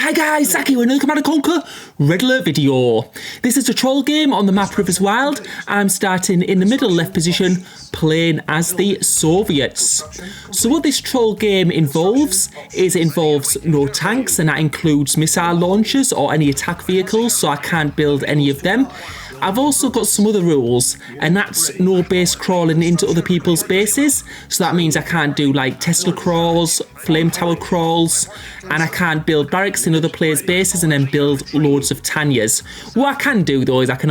Hi guys, Saki with another Command & Conquer Red Alert video. This is a troll game on the map Rivers Wild. I'm starting in the middle left position, playing as the Soviets. So what this troll game involves is it involves no tanks, and that includes missile launchers or any attack vehicles, so I can't build any of them. I've also got some other rules, and that's no base crawling into other people's bases. So that means I can't do like Tesla crawls, flame tower crawls, and I can't build barracks in other players' bases and then build loads of Tanyas. What I can do though is I can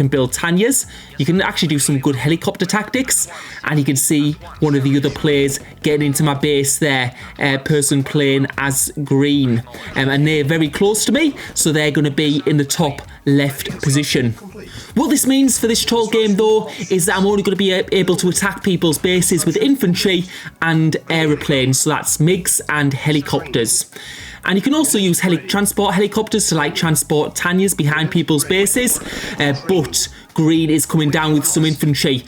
build Tanyas. You can actually do some good helicopter tactics, and you can see one of the other players getting into my base there, person playing as green, and they're very close to me, so they're going to be in the top left position. What this means for this troll game though is that I'm only going to be able to attack people's bases with infantry and aeroplanes, so that's MiGs and helicopters. And you can also use transport helicopters to like transport Tanyas behind people's bases, but green is coming down with some infantry,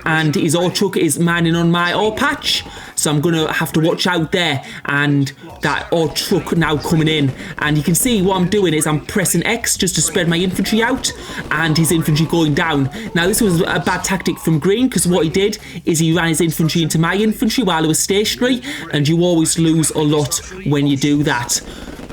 and his ore truck is mining on my ore patch, so I'm going to have to watch out there. And that ore truck now coming in, and you can see what I'm doing is I'm pressing X just to spread my infantry out, and his infantry going down. Now this was a bad tactic from green, because what he did is he ran his infantry into my infantry while it was stationary, and you always lose a lot when you do that.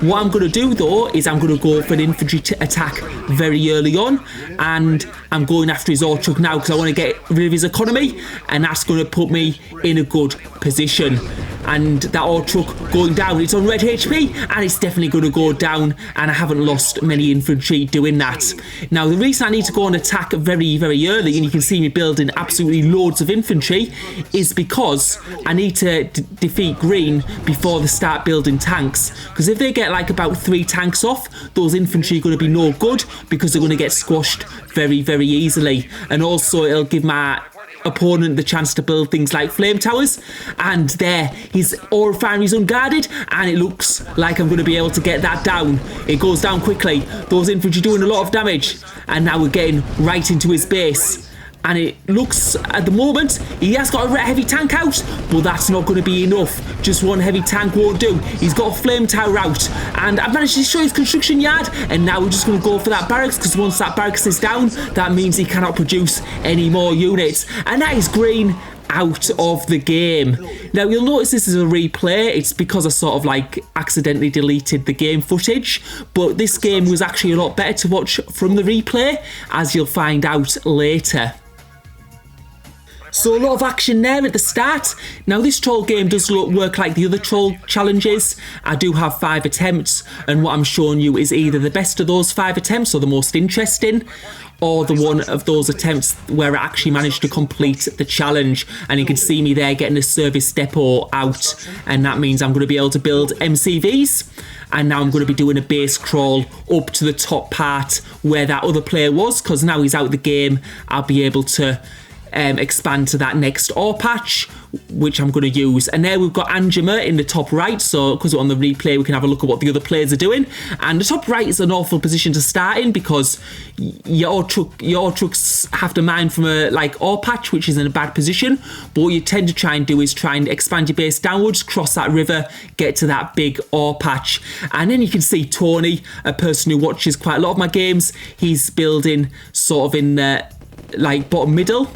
What I'm going to do though is I'm going to go for an infantry attack very early on, and I'm going after his ore truck now because I want to get rid of his economy, and that's going to put me in a good position. And that ore truck going down, it's on red HP, and it's definitely going to go down, and I haven't lost many infantry doing that. Now the reason I need to go and attack very early, and you can see me building absolutely loads of infantry, is because I need to defeat green before they start building tanks, because if they get like about 3 tanks off, those infantry are going to be no good because they're going to get squashed very easily. And also it'll give my opponent the chance to build things like flame towers, and there his ore refinery is unguarded, and it looks like I'm going to be able to get that down. It goes down quickly, those infantry doing a lot of damage, and now we're getting right into his base. And it looks, at the moment, he has got a heavy tank out, but that's not going to be enough. Just one heavy tank won't do. He's got a flame tower out, and I've managed to destroy his construction yard, and now we're just going to go for that barracks, because once that barracks is down, that means he cannot produce any more units. And that is green out of the game. Now you'll notice this is a replay. It's because I sort of like accidentally deleted the game footage, but this game was actually a lot better to watch from the replay, as you'll find out later. So a lot of action there at the start. Now this troll game does work like the other troll challenges. I do have 5 attempts, and what I'm showing you is either the best of those 5 attempts or the most interesting, or the one of those attempts where I actually managed to complete the challenge. And you can see me there getting a service depot out, and that means I'm going to be able to build MCVs. And now I'm going to be doing a base crawl up to the top part where that other player was, because now he's out of the game. I'll be able to expand to that next ore patch, which I'm going to use. And there we've got Anjima in the top right, so because we're on the replay we can have a look at what the other players are doing. And the top right is an awful position to start in, because your trucks have to mine from a like ore patch, which is in a bad position. But what you tend to try and do is try and expand your base downwards, cross that river, get to that big ore patch. And then you can see Tony, a person who watches quite a lot of my games, he's building sort of in the like bottom middle.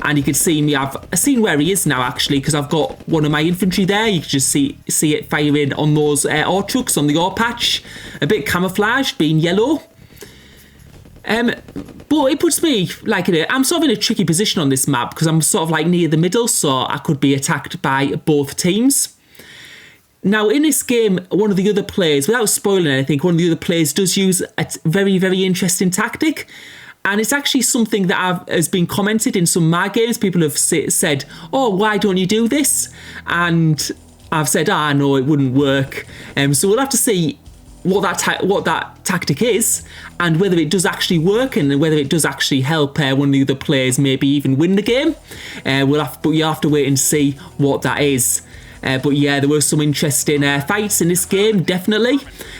And you can see me, I've seen where he is now actually, because I've got one of my infantry there. You can just see it firing on those ore trucks on the ore patch. A bit camouflaged, being yellow. But it puts me like I'm sort of in a tricky position on this map, because I'm sort of like near the middle, so I could be attacked by both teams. Now in this game, one of the other players, without spoiling anything, one of the other players does use a very interesting tactic. And it's actually something that has been commented in some of my games. People have said, oh, why don't you do this? And I've said, no, it wouldn't work. So we'll have to see what that tactic is, and whether it does actually work, and whether it does actually help one of the other players maybe even win the game. But you have to wait and see what that is. But yeah, there were some interesting fights in this game, definitely.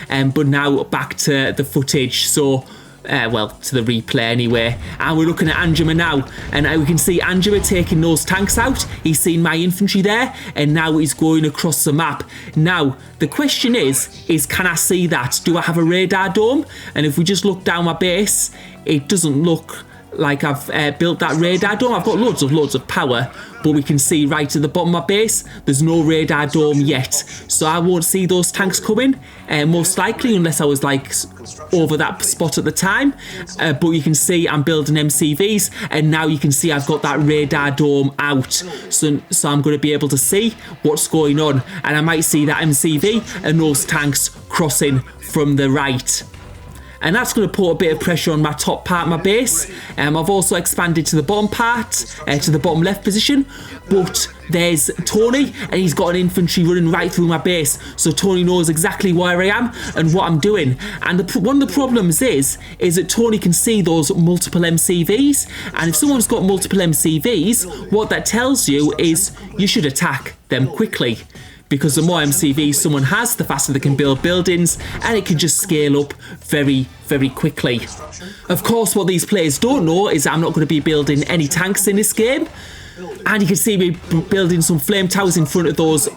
But now back to the footage. So well, to the replay anyway. And we're looking at Angema now, and we can see Angema taking those tanks out. He's seen my infantry there, and now he's going across the map. Now, the question is can I see that? Do I have a radar dome? And if we just look down my base, it doesn't look like I've built that radar dome. I've got loads of power, but we can see right at the bottom of my base, there's no radar dome yet. So I won't see those tanks coming, most likely, unless I was like over that spot at the time. But you can see I'm building MCVs, and now you can see I've got that radar dome out. So I'm going to be able to see what's going on, and I might see that MCV and those tanks crossing from the right. And that's going to put a bit of pressure on my top part of my base. I've also expanded to the bottom part, to the bottom left position. But there's Tony, and he's got an infantry running right through my base. So Tony knows exactly where I am and what I'm doing. And one of the problems is that Tony can see those multiple MCVs. And if someone's got multiple MCVs, what that tells you is you should attack them quickly. Because the more MCVs someone has, the faster they can build buildings, and it can just scale up very, very quickly. Of course, what these players don't know is I'm not going to be building any tanks in this game. And you can see me building some flame towers in front of those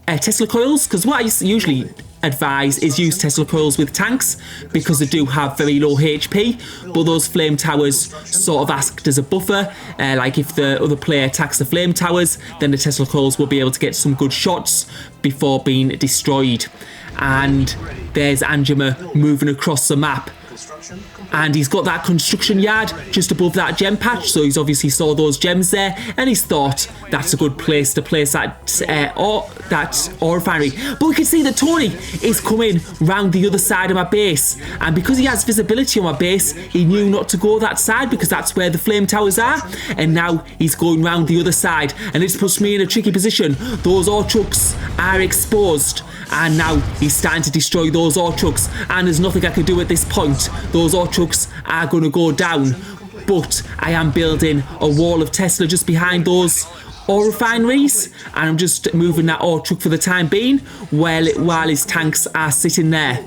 Tesla coils, because what I usually advise is use Tesla coils with tanks, because they do have very low HP, but those flame towers sort of act as a buffer. Like if the other player attacks the flame towers, then the Tesla coils will be able to get some good shots before being destroyed. And there's Angema moving across the map, and he's got that construction yard just above that gem patch, so he's obviously saw those gems there, and he's thought that's a good place to place that ore refinery. But we can see that Tony is coming round the other side of my base, and because he has visibility on my base, he knew not to go that side because that's where the flame towers are, and now he's going round the other side, and it's pushed me in a tricky position. Those ore trucks are exposed, and now he's starting to destroy those ore trucks, and there's nothing I can do at this point. Those ore trucks are going to go down, but I am building a wall of Tesla just behind those ore refineries, and I'm just moving that ore truck for the time being while his tanks are sitting there.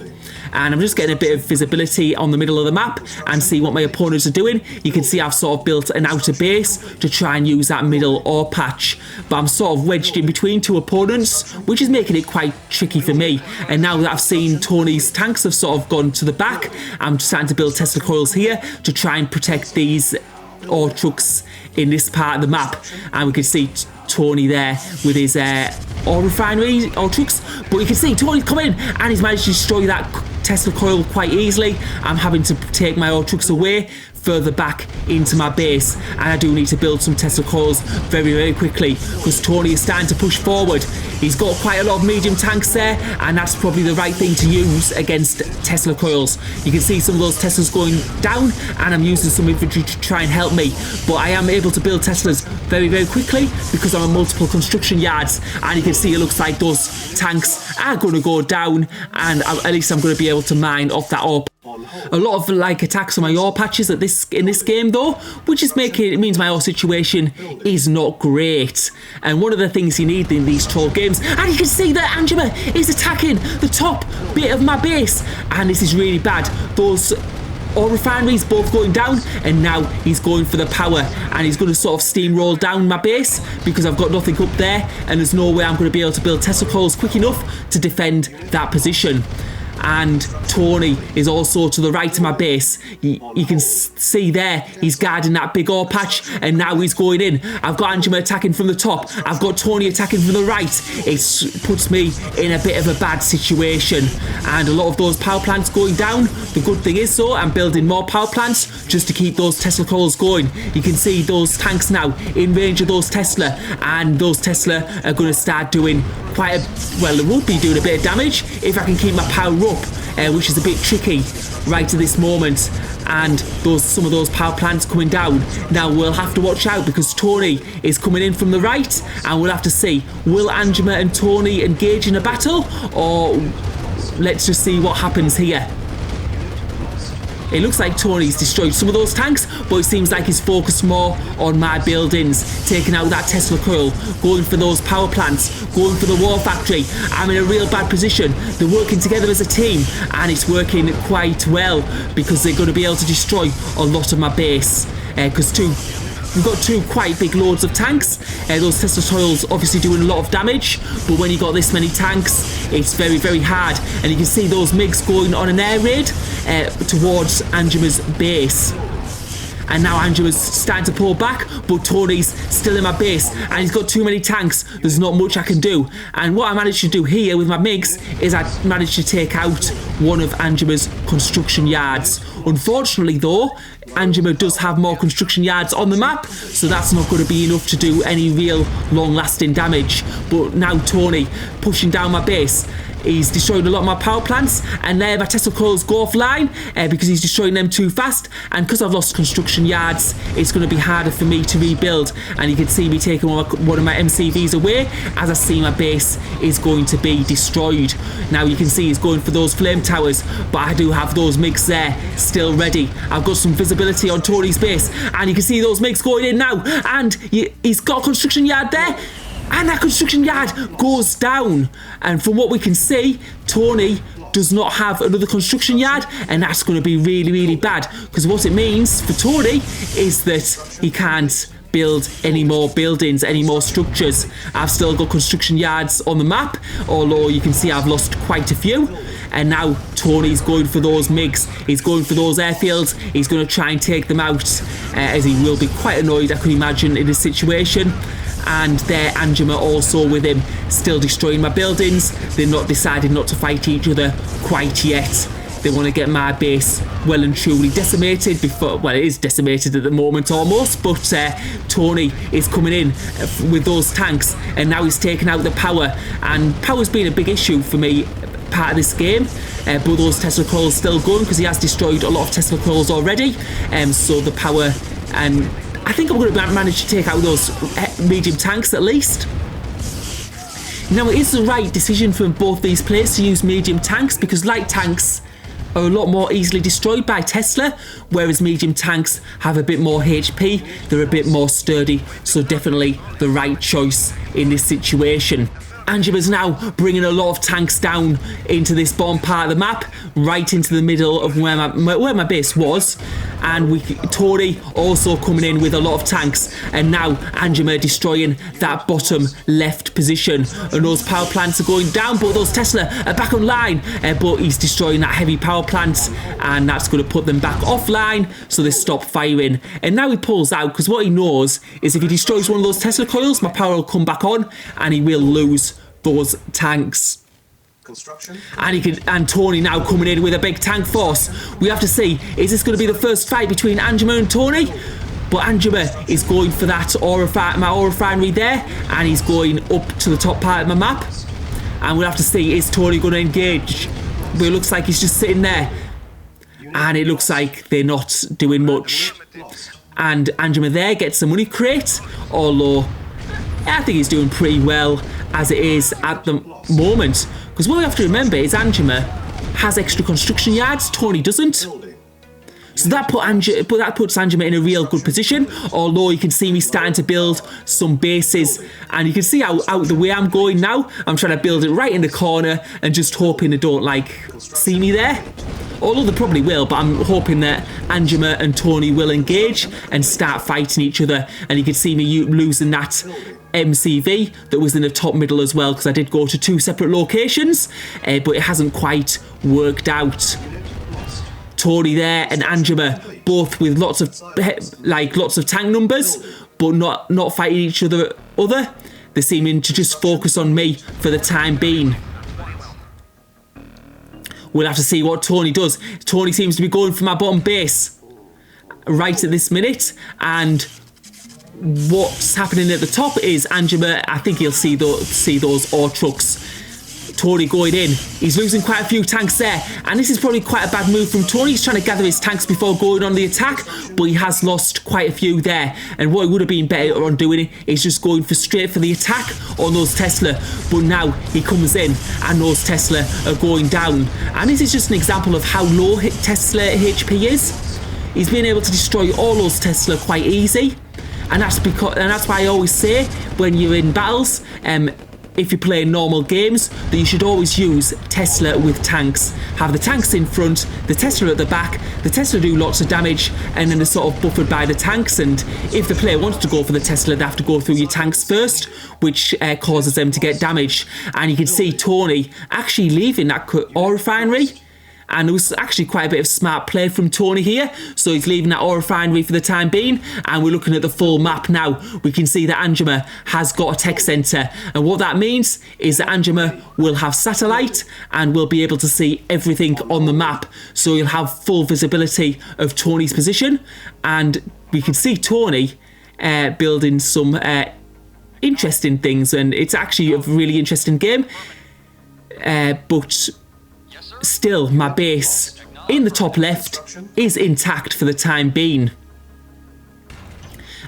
And I'm just getting a bit of visibility on the middle of the map and see what my opponents are doing. You can see I've sort of built an outer base to try and use that middle ore patch, but I'm sort of wedged in between two opponents, which is making it quite tricky for me. And now that I've seen Tony's tanks have sort of gone to the back, I'm starting to build Tesla coils here to try and protect these ore trucks in this part of the map. And we can see Tony there with his ore refinery, ore trucks, but you can see Tony's coming and he's managed to destroy that Tesla coil quite easily. I'm having to take my ore trucks away further back into my base, and I do need to build some Tesla coils very, very quickly because Tony is starting to push forward. He's got quite a lot of medium tanks there, and that's probably the right thing to use against Tesla coils. You can see some of those Teslas going down, and I'm using some infantry to try and help me, but I am able to build Teslas very, very quickly because I'm on multiple construction yards, and you can see it looks like those tanks are going to go down, and at least I'm going to be able to mine off that ore. A lot of like attacks on my ore patches in this game though, which is means my ore situation is not great. And one of the things you need in these troll games, and you can see that Angema is attacking the top bit of my base, and this is really bad. Those ore refineries both going down, and now he's going for the power, and he's going to sort of steamroll down my base because I've got nothing up there, and there's no way I'm going to be able to build Tesla coils quick enough to defend that position. And Tony is also to the right of my base. You can see there he's guarding that big ore patch, and now he's going in. I've got Angema attacking from the top, I've got Tony attacking from the right. It puts me in a bit of a bad situation, and a lot of those power plants going down. The good thing is though, I'm building more power plants just to keep those Tesla coils going. You can see those tanks now in range of those Tesla, and those Tesla are going to start doing quite a, well, they won't be doing a bit of damage if I can keep my power up, which is a bit tricky right at this moment. And some of those power plants coming down. Now we'll have to watch out because Tony is coming in from the right, and we'll have to see, will Angema and Tony engage in a battle, or let's just see what happens here. It looks like Tony's destroyed some of those tanks, but it seems like he's focused more on my buildings, taking out that Tesla coil, going for those power plants, going for the war factory. I'm in a real bad position. They're working together as a team, and it's working quite well because they're going to be able to destroy a lot of my base. Because we've got two quite big loads of tanks. Those Tesla coils obviously doing a lot of damage, but when you got this many tanks, it's very, very hard. And you can see those MiGs going on an air raid towards Angema's base. And now Angema's starting to pull back, but Tony's still in my base, and he's got too many tanks. There's not much I can do. And what I managed to do here with my MiGs is I managed to take out one of Angema's construction yards. Unfortunately though, Angema does have more construction yards on the map, so that's not going to be enough to do any real long-lasting damage. But now Tony pushing down my base. He's destroyed a lot of my power plants, and there my Tesla coils go offline because he's destroying them too fast. And because I've lost construction yards, it's going to be harder for me to rebuild. And you can see me taking one of my MCVs away as I see my base is going to be destroyed. Now you can see he's going for those flame towers, but I do have those MiGs there still ready. I've got some visibility on Tony's base, and you can see those MiGs going in now, and he's got a construction yard there. And that construction yard goes down. And from what we can see, Tony does not have another construction yard, and that's going to be really, really bad. Because what it means for Tony is that he can't build any more buildings, any more structures. I've still got construction yards on the map, although you can see I've lost quite a few. And now Tony's going for those MiGs. He's going for those airfields. He's going to try and take them out, as he will be quite annoyed, I can imagine, in this situation. And there Angema also with him, still destroying my buildings. They're not decided not to fight each other quite yet. They want to get my base well and truly decimated before, well, it is decimated at the moment almost, but Tony is coming in with those tanks, and now he's taking out the power, and power's been a big issue for me part of this game, but those Tesla coils still going because he has destroyed a lot of Tesla coils already, so the power, and I think I'm going to manage to take out those medium tanks at least. Now it is the right decision for both these players to use medium tanks because light tanks are a lot more easily destroyed by Tesla, whereas medium tanks have a bit more HP, they're a bit more sturdy, so definitely the right choice in this situation. Angema's now bringing a lot of tanks down into this bottom part of the map, right into the middle of where my base was, and Tony also coming in with a lot of tanks, and now Angema destroying that bottom left position, and those power plants are going down, but those Tesla are back online, but he's destroying that heavy power plant, and that's going to put them back offline, so they stop firing. And now he pulls out because what he knows is if he destroys one of those Tesla coils, my power will come back on, and he will lose those tanks. And Tony now coming in with a big tank force. We have to see, is this going to be the first fight between Angema and Tony? But Angema is going for that my ore refinery there, and he's going up to the top part of my map. And we'll have to see, is Tony going to engage? But it looks like he's just sitting there, and it looks like they're not doing much. And Angema there gets the money crate, although I think he's doing pretty well as it is at the moment. Because what we have to remember is Angema has extra construction yards, Tony doesn't. So that puts Angema in a real good position, although you can see me starting to build some bases, and you can see how out the way I'm going now. I'm trying to build it right in the corner and just hoping they don't see me there. Although they probably will, but I'm hoping that Angema and Tony will engage and start fighting each other. And you can see me losing that MCV that was in the top middle as well, because I did go to 2 separate locations, but it hasn't quite worked out. Tony there and Angema both with lots of tank numbers, but not fighting each other. They're seeming to just focus on me for the time being. We'll have to see what Tony does. Tony seems to be going for my bottom base right at this minute, and what's happening at the top is Angema, I think he'll see those ore trucks Tony going in. He's losing quite a few tanks there. And this is probably quite a bad move from Tony. He's trying to gather his tanks before going on the attack. But he has lost quite a few there. And what would have been better on doing is just going straight for the attack on those Tesla. But now he comes in and those Tesla are going down. And this is just an example of how low Tesla HP is. He's been able to destroy all those Tesla quite easy. And that's why I always say when you're in battles, if you're playing normal games, that you should always use Tesla with tanks. Have the tanks in front, the Tesla at the back. The Tesla do lots of damage and then they're sort of buffered by the tanks, and if the player wants to go for the Tesla, they have to go through your tanks first, which causes them to get damaged. And you can see Tony actually leaving that ore refinery. And it was actually quite a bit of smart play from Tony here. So he's leaving that ore refinery for the time being. And we're looking at the full map now. We can see that Angema has got a tech centre. And what that means is that Angema will have satellite and will be able to see everything on the map. So you'll have full visibility of Tony's position. And we can see Tony building some interesting things. And it's actually a really interesting game. But still, my base in the top left is intact for the time being.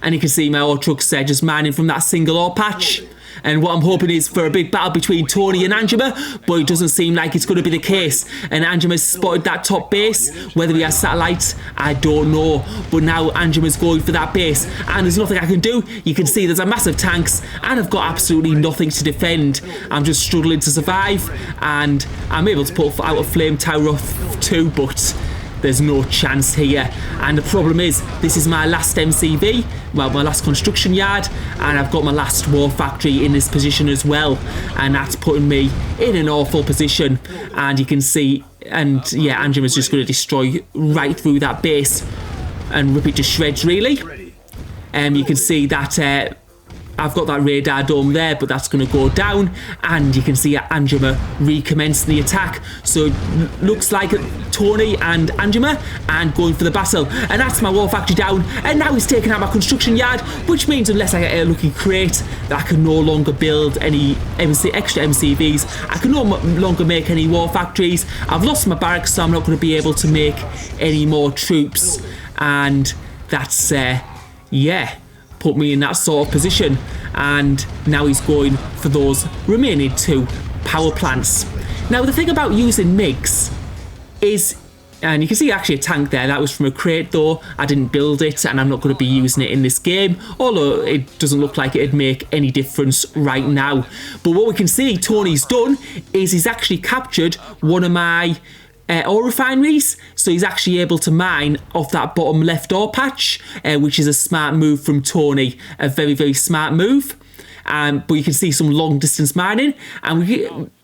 And you can see my ore trucks there just mining from that single ore patch. And what I'm hoping is for a big battle between Tony and Angema, but it doesn't seem like it's going to be the case. And Angema's spotted that top base. Whether he has satellites, I don't know. But now Angema's going for that base, and there's nothing I can do. You can see there's a massive tanks, and I've got absolutely nothing to defend. I'm just struggling to survive, and I'm able to put out a flame tower of 2, but there's no chance here. And the problem is, this is my last MCV, well, my last construction yard, and I've got my last war factory in this position as well, and that's putting me in an awful position. And you can see, and yeah, Angema's just going to destroy right through that base and rip it to shreds, really. You can see that I've got that radar dome there, but that's going to go down, and you can see Angema recommencing the attack. So it looks like Tony and Angema and going for the battle, and that's my war factory down. And now he's taking out my construction yard, which means unless I get a lucky crate, that I can no longer build any extra MCVs. I can no longer make any war factories. I've lost my barracks, so I'm not going to be able to make any more troops, and that's yeah, put me in that sort of position. And now he's going for those remaining 2 power plants. Now the thing about using MiGs is, and you can see actually a tank there, that was from a crate though. I didn't build it and I'm not going to be using it in this game, although it doesn't look like it'd make any difference right now. But what we can see Tony's done is he's actually captured one of my ore refineries, so he's actually able to mine off that bottom left ore patch, which is a smart move from Tony, a very, very smart move. But you can see some long distance mining, and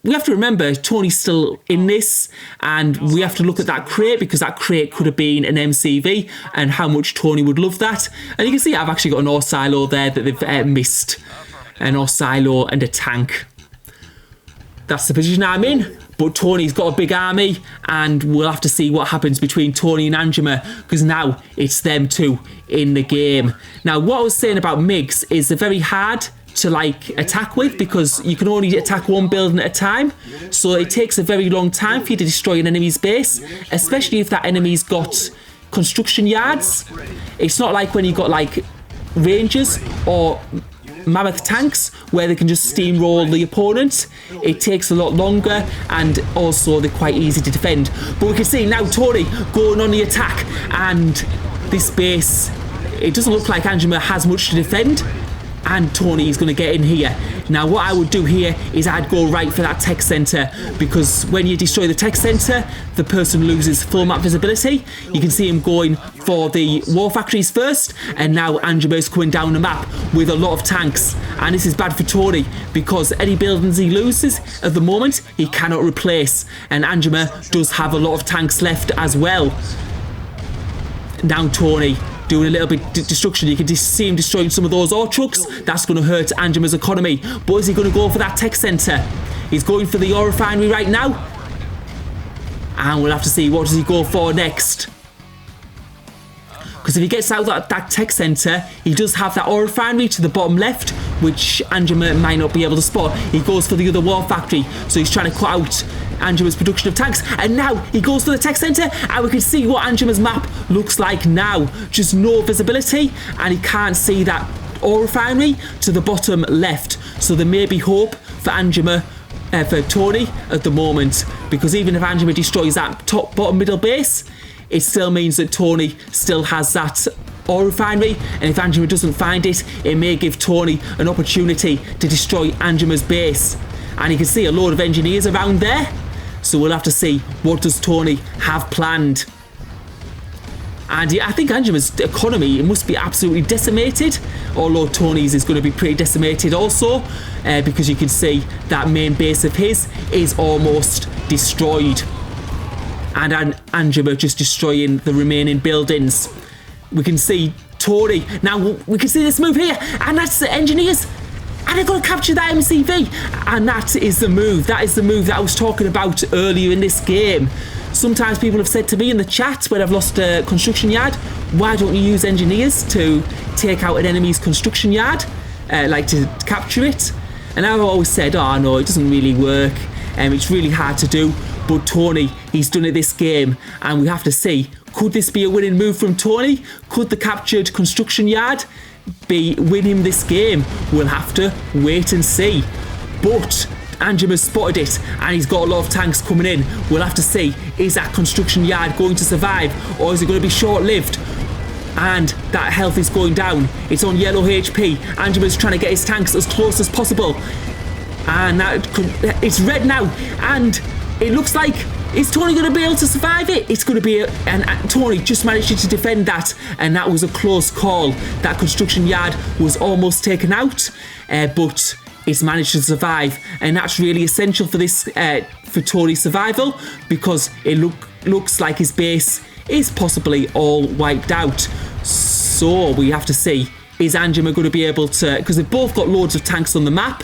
we have to remember Tony's still in this, and we have to look at that crate, because that crate could have been an MCV, and how much Tony would love that. And you can see I've actually got an ore silo there that they've missed, an ore silo and a tank. That's the position I'm in. But Tony's got a big army, and we'll have to see what happens between Tony and Angema, because now it's them 2 in the game. Now, what I was saying about MiGs is they're very hard to attack with, because you can only attack one building at a time. So it takes a very long time for you to destroy an enemy's base, especially if that enemy's got construction yards. It's not like when you've got rangers or mammoth tanks where they can just steamroll the opponent. It takes a lot longer, and also they're quite easy to defend. But we can see now Tony going on the attack, and this base, it doesn't look like Angema has much to defend, and Tony is going to get in here. Now what I would do here is I'd go right for that tech centre, because when you destroy the tech centre, the person loses full map visibility. You can see him going for the war factories first, and now Angema's coming down the map with a lot of tanks, and this is bad for Tony, because any buildings he loses at the moment he cannot replace, and Angema does have a lot of tanks left as well. Now Tony doing a little bit of destruction. You can see him destroying some of those ore trucks. That's going to hurt Angema's economy. But is he going to go for that tech centre? He's going for the ore refinery right now. And we'll have to see what does he go for next. because if he gets out that tech centre, he does have that ore refinery to the bottom left, which Angema might not be able to spot. He goes for the other war factory, so he's trying to cut out Angema's production of tanks, and now he goes for the tech centre, and we can see what Angema's map looks like now. Just no visibility, and he can't see that ore refinery to the bottom left, so there may be hope for Angema, for Tony at the moment, because even if Angema destroys that top, bottom, middle base, it still means that Tony still has that ore refinery, and if Angema doesn't find it, it may give Tony an opportunity to destroy Angema's base. And you can see a load of engineers around there, so we'll have to see what does Tony have planned. And yeah, I think Angema's economy must be absolutely decimated, although Tony's is going to be pretty decimated also, because you can see that main base of his is almost destroyed. And Angema just destroying the remaining buildings. We can see Tony. Now we can see this move here, and that's the engineers. And they're going to capture that MCV. And that is the move. That is the move that I was talking about earlier in this game. Sometimes people have said to me in the chat when I've lost a construction yard, why don't you use engineers to take out an enemy's construction yard, like to capture it? And I've always said, oh no, it doesn't really work. It's really hard to do. But Tony, he's done it this game, and we have to see, could this be a winning move from Tony? Could the captured construction yard win him this game? We'll have to wait and see. But Angema's spotted it, and he's got a lot of tanks coming in. We'll have to see, is that construction yard going to survive, or is it going to be short-lived? And that health is going down. It's on yellow HP. Angema's trying to get his tanks as close as possible. And it's red now, and it looks like, is Tony going to be able to survive it? It's going to be and Tony just managed to defend that, and that was a close call. That construction yard was almost taken out, but it's managed to survive, and that's really essential for this, for Tony's survival, because it looks like his base is possibly all wiped out. So we have to see, is Angema going to be able to, because they've both got loads of tanks on the map,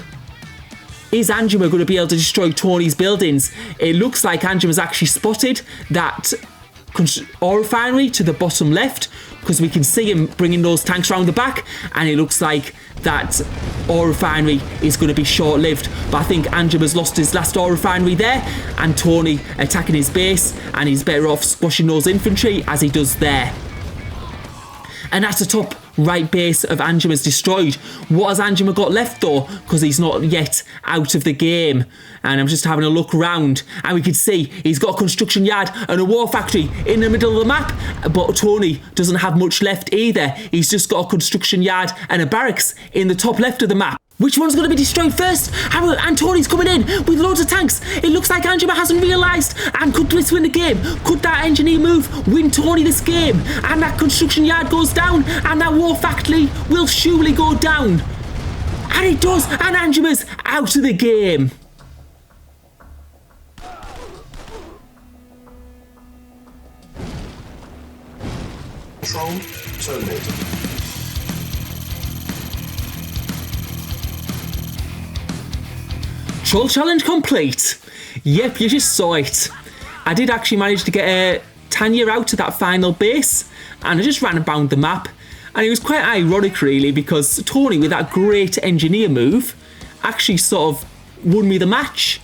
is Angema going to be able to destroy Tony's buildings? It looks like Angema's actually spotted that ore refinery to the bottom left, because we can see him bringing those tanks around the back, and it looks like that ore refinery is going to be short-lived. But I think Angema's lost his last ore refinery there, and Tony attacking his base, and he's better off squashing those infantry as he does there. And that's the top right base of Angema's destroyed. What has Angema got left though? Because he's not yet out of the game. And I'm just having a look around, and we can see he's got a construction yard and a war factory in the middle of the map, but Tony doesn't have much left either. He's just got a construction yard and a barracks in the top left of the map. Which one's going to be destroyed first? And Tony's coming in with loads of tanks. It looks like Angema hasn't realised. And could this win the game? Could that engineer move win Tony this game? And that construction yard goes down, and that war factory will surely go down. And it does. And Angema's out of the game. Control terminated. Troll challenge complete. Yep, you just saw it. I did actually manage to get Tanya out of that final base, and I just ran about the map, and it was quite ironic really, because Tony with that great engineer move actually sort of won me the match,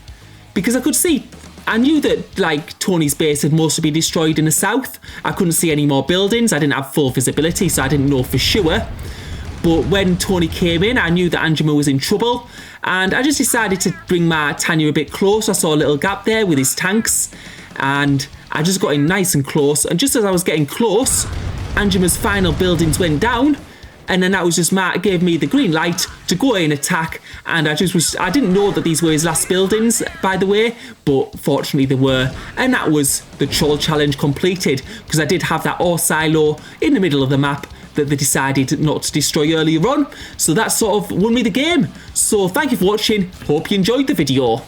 because I could see, I knew that like Tony's base had mostly been destroyed in the south. I couldn't see any more buildings. I didn't have full visibility, so I didn't know for sure. But when Tony came in, I knew that Angema was in trouble, and I just decided to bring my Tanya a bit close. I saw a little gap there with his tanks, and I just got in nice and close. And just as I was getting close, Angema's final buildings went down, and then that was just gave me the green light to go in and attack. And I didn't know that these were his last buildings, by the way, but fortunately they were. And that was the troll challenge completed, because I did have that ore silo in the middle of the map that they decided not to destroy earlier on. So that sort of won me the game. So thank you for watching. Hope you enjoyed the video.